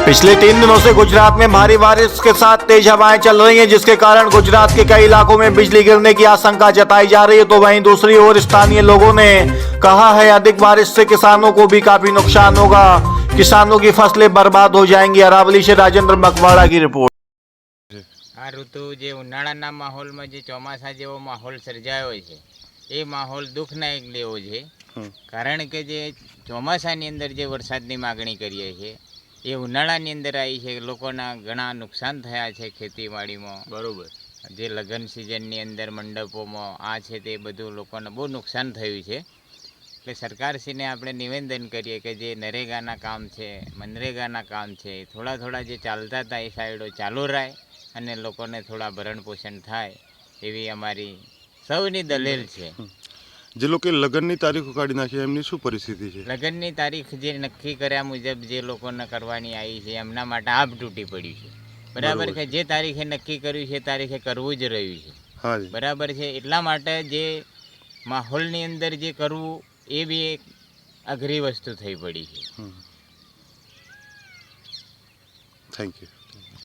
पिछले 3 दिनों से गुजरात में भारी बारिश के साथ तेज हवाएं चल रही हैं, जिसके कारण गुजरात के कई इलाकों में बिजली गिरने की आशंका जताई जा रही है। तो वहीं दूसरी ओर स्थानीय लोगों ने कहा है अधिक बारिश से किसानों को भी काफी नुकसान होगा, किसानों की फसलें बर्बाद हो जाएंगी। अरावली से राजेंद्र मकवाड़ा की रिपोर्ट। આ ઋતુ જે ઉનાળાના માહોલમાં જે ચોમાસા જેવો માહોલ સર્જાયો છે એ માહોલ દુઃખદાયક લેવો છે, કારણ કે જે ચોમાસાની અંદર જે વરસાદની માગણી કરીએ છીએ એ ઉનાળાની અંદર આવી છે. લોકોના ઘણા નુકસાન થયા છે ખેતીવાડીમાં. બરાબર, જે લગ્ન સિઝનની અંદર મંડપોમાં આ છે તે બધું લોકોને બહુ નુકસાન થયું છે. એટલે સરકારશ્રીને આપણે નિવેદન કરીએ કે જે નરેગાના કામ છે, મનરેગાના કામ છે, થોડા જે ચાલતા હતા એ સાઈડો ચાલુ રહે અને લોકોને થોડા ભરણ પોષણ થાય એવી અમારી સૌની દલીલ છે. જે લોકો લગ્નની તારીખો કાઢી નાખી એમની શું પરિસ્થિતિ છે? લગ્નની તારીખ જે નક્કી કર્યા મુજબ જે લોકોને કરવાની આવી છે એમના માટે આભ તૂટી પડ્યું છે. બરાબર કે જે તારીખે નક્કી કર્યું છે તારીખે કરવું જ રહ્યું છે. બરાબર છે. એટલા માટે જે માહોલની અંદર જે કરવું એ બી એક અઘરી વસ્તુ થઈ પડી છે. Thank you.